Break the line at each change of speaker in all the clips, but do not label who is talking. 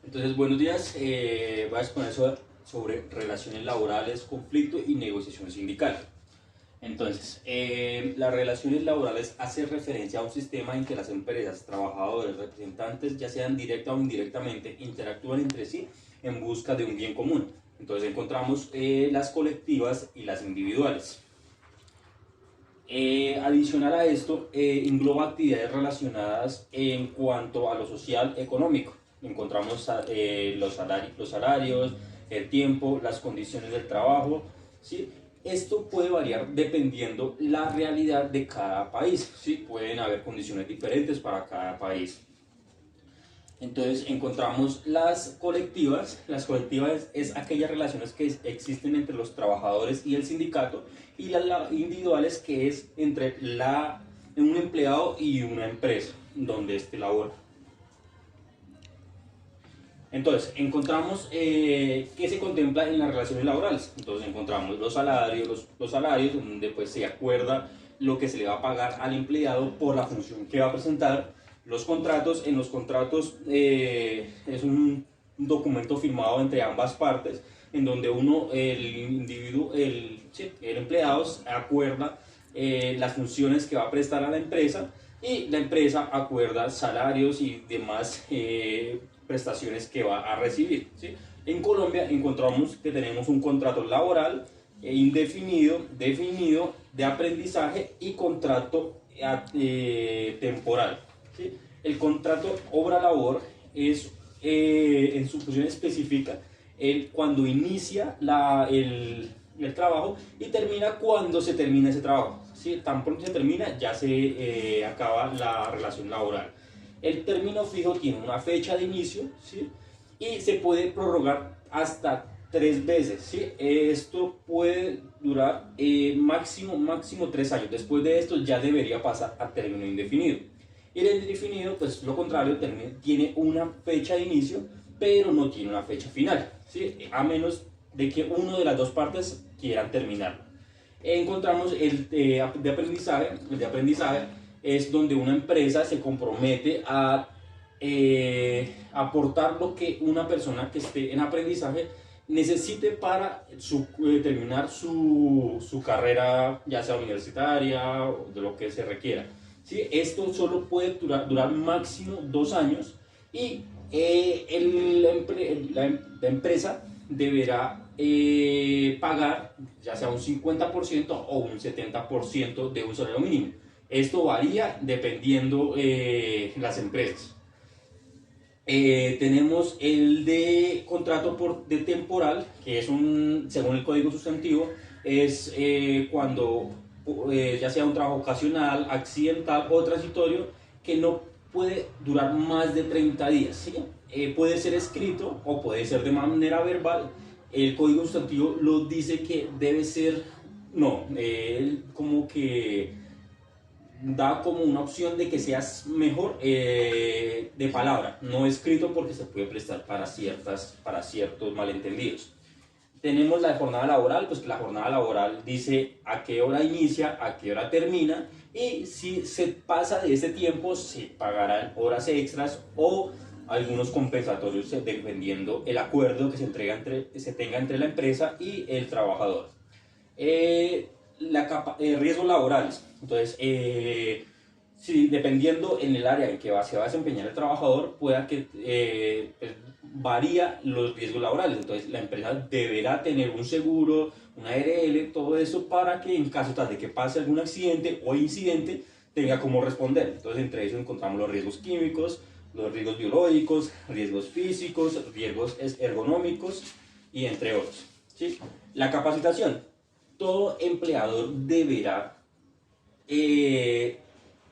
Entonces, buenos días. Voy a exponer sobre relaciones laborales, conflicto y negociación sindical. Entonces, las relaciones laborales hace referencia a un sistema en que las empresas, trabajadores, representantes, ya sean directa o indirectamente, interactúan entre sí en busca de un bien común. Entonces, encontramos las colectivas y las individuales. Adicional a esto, engloba actividades relacionadas en cuanto a lo social económico. Encontramos los salarios, el tiempo, las condiciones del trabajo, ¿sí? Esto puede variar dependiendo la realidad de cada país, ¿sí? Pueden haber condiciones diferentes para cada país. Entonces encontramos las colectivas. Las colectivas es aquellas relaciones que existen entre los trabajadores y el sindicato, y las individuales que es entre un empleado y una empresa donde éste labora. Entonces, encontramos qué se contempla en las relaciones laborales. Entonces, encontramos los salarios donde pues, se acuerda lo que se le va a pagar al empleado por la función que va a presentar. Los contratos, en los contratos es un documento firmado entre ambas partes, en donde el individuo, sí, el empleado acuerda las funciones que va a prestar a la empresa, y la empresa acuerda salarios y demás prestaciones que va a recibir, ¿sí? En Colombia encontramos que tenemos un contrato laboral indefinido, definido, de aprendizaje y contrato temporal, ¿sí? El contrato obra-labor es en su función específica cuando inicia el trabajo y termina cuando se termina ese trabajo, ¿sí? Tan pronto se termina, ya se acaba la relación laboral. El término fijo tiene una fecha de inicio, ¿sí? Y se puede prorrogar hasta 3 veces, ¿sí? Esto puede durar máximo 3 años. Después de esto ya debería pasar a término indefinido. Y el indefinido, pues lo contrario, tiene una fecha de inicio, pero no tiene una fecha final, ¿sí? A menos de que una de las dos partes quieran terminarlo. Encontramos de aprendizaje. El de aprendizaje es donde una empresa se compromete a aportar lo que una persona que esté en aprendizaje necesite para terminar su carrera, ya sea universitaria o de lo que se requiera, ¿sí? Esto solo puede durar máximo 2 años, y la empresa deberá pagar ya sea un 50% o un 70% de un salario mínimo. Esto varía dependiendo las empresas. Tenemos el de contrato de temporal, que es según el código sustantivo, es cuando ya sea un trabajo ocasional, accidental o transitorio, que no puede durar más de 30 días, ¿sí? Puede ser escrito o puede ser de manera verbal. El código sustantivo lo dice que debe ser, no, como que da como una opción de que seas mejor de palabra, no escrito, porque se puede prestar para ciertos malentendidos. Tenemos la jornada laboral, pues que la jornada laboral dice a qué hora inicia, a qué hora termina, y si se pasa de ese tiempo se pagarán horas extras o algunos compensatorios, dependiendo el acuerdo que se tenga entre la empresa y el trabajador. Riesgos laborales. Entonces, sí, dependiendo en el área en que se va a desempeñar el trabajador, pueda que pues, varía los riesgos laborales. Entonces, la empresa deberá tener un seguro, una ARL, todo eso, para que en caso tal de que pase algún accidente o incidente, tenga cómo responder. Entonces, entre ellos encontramos los riesgos químicos, los riesgos biológicos, riesgos físicos, riesgos ergonómicos y entre otros, ¿sí? La capacitación. Todo empleador deberá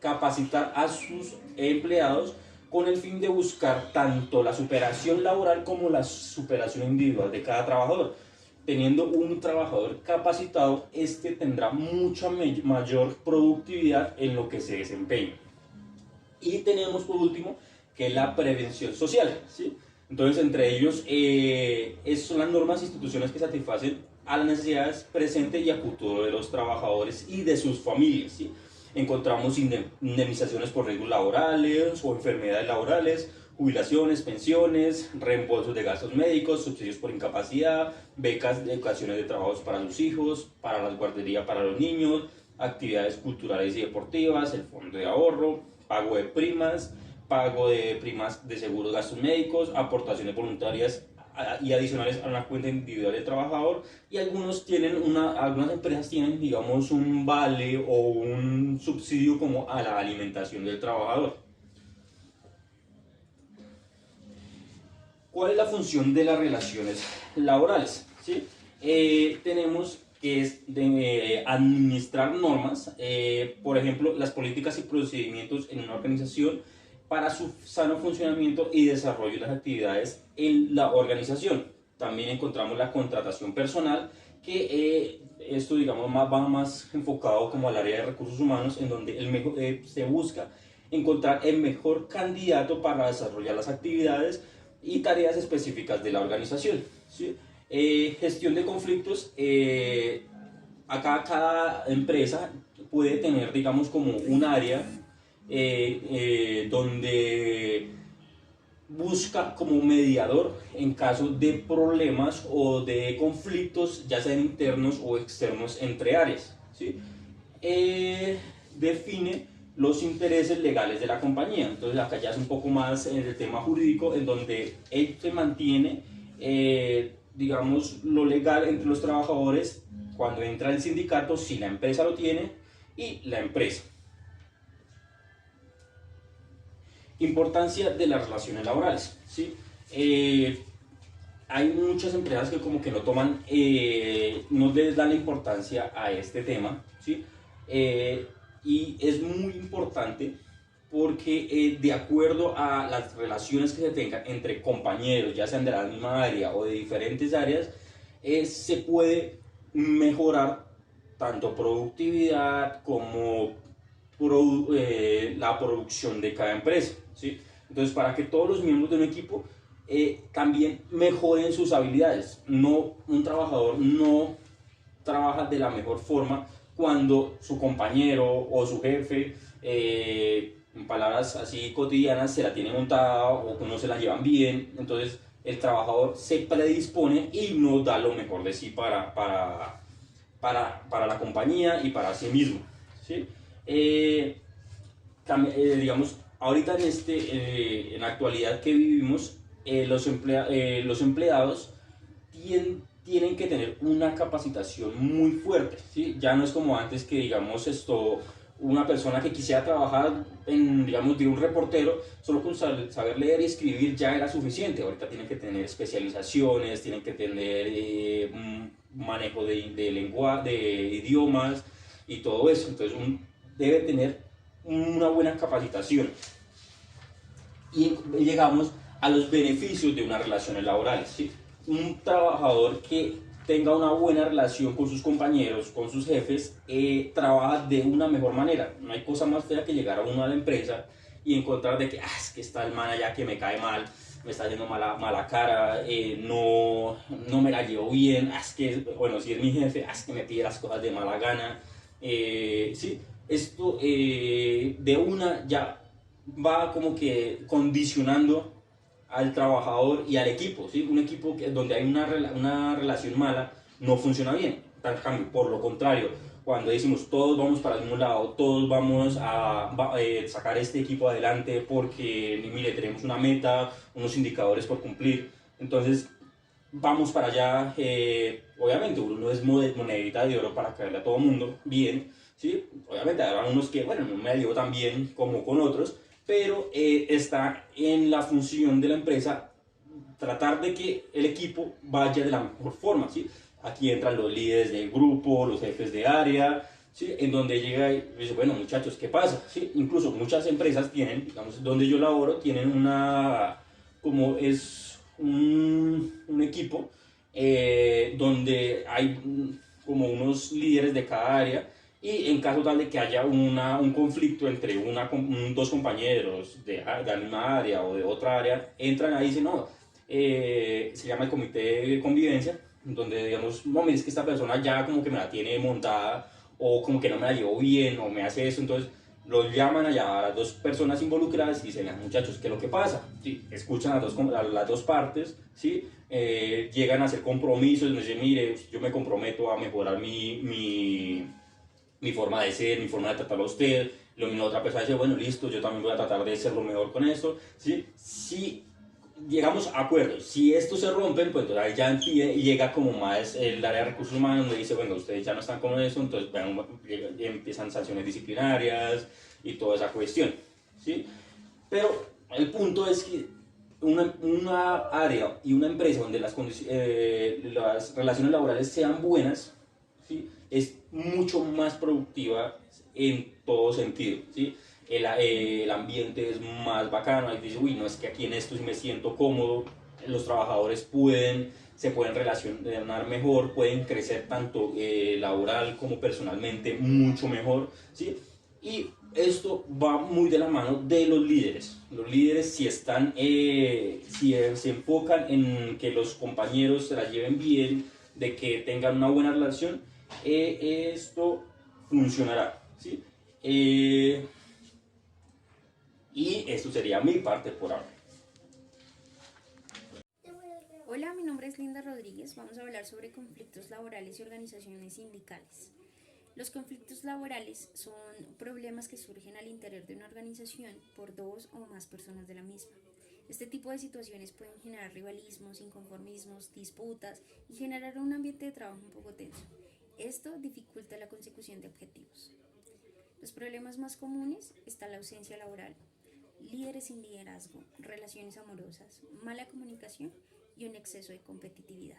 capacitar a sus empleados con el fin de buscar tanto la superación laboral como la superación individual de cada trabajador. Teniendo un trabajador capacitado, este tendrá mucha mayor productividad en lo que se desempeña. Y tenemos por último que es la prevención social, ¿sí? Entonces, entre ellos son las normas e instituciones que satisfacen a las necesidades presentes y a futuro de los trabajadores y de sus familias, ¿sí? Encontramos indemnizaciones por riesgos laborales o enfermedades laborales, jubilaciones, pensiones, reembolsos de gastos médicos, subsidios por incapacidad, becas de ocasiones de trabajos para sus hijos, para las guarderías para los niños, actividades culturales y deportivas, el fondo de ahorro, pago de primas de seguros, gastos médicos, aportaciones voluntarias y adicionales a una cuenta individual del trabajador, y algunas empresas tienen, digamos, un vale o un subsidio como a la alimentación del trabajador. ¿Cuál es la función de las relaciones laborales? ¿Sí? Tenemos que es de administrar normas, por ejemplo, las políticas y procedimientos en una organización para su sano funcionamiento y desarrollo de las actividades en la organización. También encontramos la contratación personal, que esto, digamos, va más enfocado como al área de recursos humanos, en donde se busca encontrar el mejor candidato para desarrollar las actividades y tareas específicas de la organización, ¿sí? Gestión de conflictos. Acá cada empresa puede tener, digamos, como un área donde busca como mediador en caso de problemas o de conflictos, ya sean internos o externos entre áreas, ¿sí? Define los intereses legales de la compañía. Entonces acá ya es un poco más en el tema jurídico, en donde él se mantiene, digamos, lo legal entre los trabajadores cuando entra el sindicato, si la empresa lo tiene, y la empresa. Importancia de las relaciones laborales, ¿sí? Hay muchas empresas que como que no toman, no les dan la importancia a este tema, ¿sí? Y es muy importante porque de acuerdo a las relaciones que se tengan entre compañeros, ya sean de la misma área o de diferentes áreas, se puede mejorar tanto productividad como la producción de cada empresa, ¿sí? Entonces, para que todos los miembros de un equipo también mejoren sus habilidades. Un trabajador no trabaja de la mejor forma cuando su compañero o su jefe, en palabras así cotidianas, se la tiene montada o no se la llevan bien. Entonces el trabajador se predispone y no da lo mejor de sí para la compañía y para sí mismo, ¿sí? Digamos, ahorita en la actualidad que vivimos, los empleados tienen que tener una capacitación muy fuerte, ¿sí? Ya no es como antes que, digamos, una persona que quisiera trabajar digamos, de un reportero, solo con saber leer y escribir ya era suficiente. Ahorita tienen que tener especializaciones, tienen que tener manejo de idiomas y todo eso. Entonces debe tener una buena capacitación. Y llegamos a los beneficios de unas relaciones laborales, ¿sí? Un trabajador que tenga una buena relación con sus compañeros, con sus jefes, trabaja de una mejor manera. No hay cosa más fea que llegar a uno a la empresa y encontrar de que, es que está el man allá que me cae mal, me está haciendo mala cara, no me la llevo bien, es que, bueno, si es mi jefe, es que me pide las cosas de mala gana. Sí, esto de una ya va como que condicionando al trabajador y al equipo, ¿sí? Un equipo donde hay una relación mala no funciona bien. Por lo contrario, cuando decimos todos vamos para el mismo lado, todos vamos a sacar este equipo adelante porque, mire, tenemos una meta, unos indicadores por cumplir, entonces vamos para allá. Obviamente uno no es monedita de oro para caerle a todo el mundo bien, ¿sí? Obviamente habrá unos que, bueno, no me llevo tan bien como con otros, pero está en la función de la empresa tratar de que el equipo vaya de la mejor forma, ¿sí? Aquí entran los líderes del grupo, los jefes de área, ¿sí? En donde llega y dice, bueno, muchachos, ¿qué pasa? ¿Sí? Incluso muchas empresas tienen, digamos, donde yo laboro, tienen como es un equipo donde hay como unos líderes de cada área, y en caso tal de que haya un conflicto entre dos compañeros de la misma área o de otra área, entran ahí y dicen, no, se llama el comité de convivencia, donde digamos, no, mire, es que esta persona ya como que me la tiene montada, o como que no me la llevo bien, o me hace eso. Entonces Los llaman allá a las dos personas involucradas y dicen, "Ah, muchachos, ¿qué es lo que pasa?". ¿Sí? Escuchan a las dos partes, ¿sí? Llegan a hacer compromisos, les dicen, mire, yo me comprometo a mejorar mi forma de ser, mi forma de tratarlo a usted. La otra persona dice, bueno, listo, yo también voy a tratar de ser lo mejor con esto. ¿Sí? Si llegamos a acuerdos, si estos se rompen, pues entonces ahí ya llega como más el área de recursos humanos, donde dice, bueno, ustedes ya no están con eso, entonces bueno, empiezan sanciones disciplinarias y toda esa cuestión. ¿Sí? Pero el punto es que una área y una empresa donde las relaciones laborales sean buenas, ¿sí? Es mucho más productiva en todo sentido. ¿Sí? El ambiente es más bacano, ahí dice, uy, no, es que aquí en esto sí me siento cómodo, los trabajadores se pueden relacionar mejor, pueden crecer tanto laboral como personalmente mucho mejor, ¿sí? Y esto va muy de la mano de los líderes. Los líderes si se enfocan en que los compañeros se la lleven bien, de que tengan una buena relación, esto funcionará, ¿sí? Y esto sería mi parte por ahora.
Hola, mi nombre es Linda Rodríguez. Vamos a hablar sobre conflictos laborales y organizaciones sindicales. Los conflictos laborales son problemas que surgen al interior de una organización por dos o más personas de la misma. Este tipo de situaciones pueden generar rivalismos, inconformismos, disputas y generar un ambiente de trabajo un poco tenso. Esto dificulta la consecución de objetivos. Los problemas más comunes están la ausencia laboral, líderes sin liderazgo, relaciones amorosas, mala comunicación y un exceso de competitividad.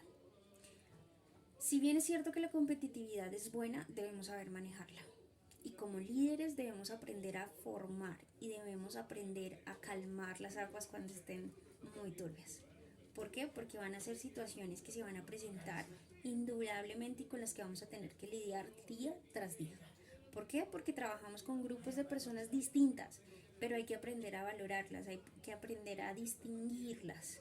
Si bien es cierto que la competitividad es buena, debemos saber manejarla. Y como líderes debemos aprender a formar y debemos aprender a calmar las aguas cuando estén muy turbias. ¿Por qué? Porque van a ser situaciones que se van a presentar indudablemente y con las que vamos a tener que lidiar día tras día. ¿Por qué? Porque trabajamos con grupos de personas distintas, pero hay que aprender a valorarlas, hay que aprender a distinguirlas,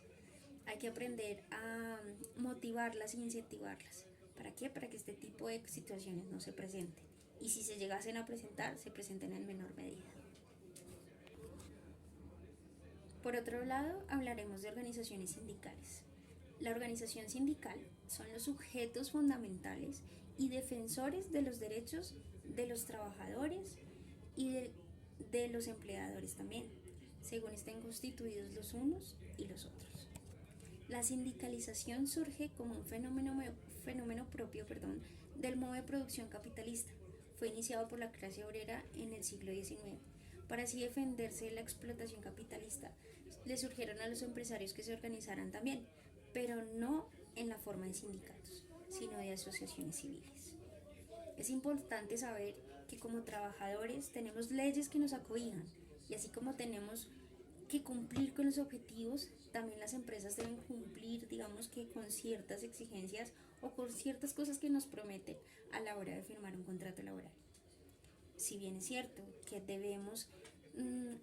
hay que aprender a motivarlas e incentivarlas. ¿Para qué? Para que este tipo de situaciones no se presenten. Y si se llegasen a presentar, se presenten en menor medida. Por otro lado, hablaremos de organizaciones sindicales. La organización sindical son los sujetos fundamentales y defensores de los derechos de los trabajadores y de los empleadores también, según estén constituidos los unos y los otros. La sindicalización surge como un fenómeno propio del modo de producción capitalista. Fue iniciado por la clase obrera en el siglo XIX. Para así defenderse de la explotación capitalista, le surgieron a los empresarios que se organizaran también, pero no en la forma de sindicatos, sino de asociaciones civiles. Es importante saber que como trabajadores tenemos leyes que nos acobijan y así como tenemos que cumplir con los objetivos, también las empresas deben cumplir, digamos que con ciertas exigencias o con ciertas cosas que nos prometen a la hora de firmar un contrato laboral. Si bien es cierto que debemos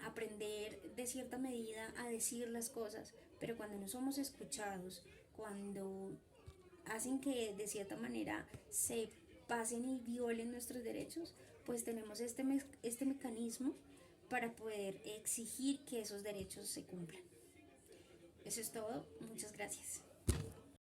aprender de cierta medida a decir las cosas, pero cuando no somos escuchados, cuando hacen que de cierta manera se pasen y violen nuestros derechos, pues tenemos este mecanismo para poder exigir que esos derechos se cumplan. Eso es todo. Muchas gracias.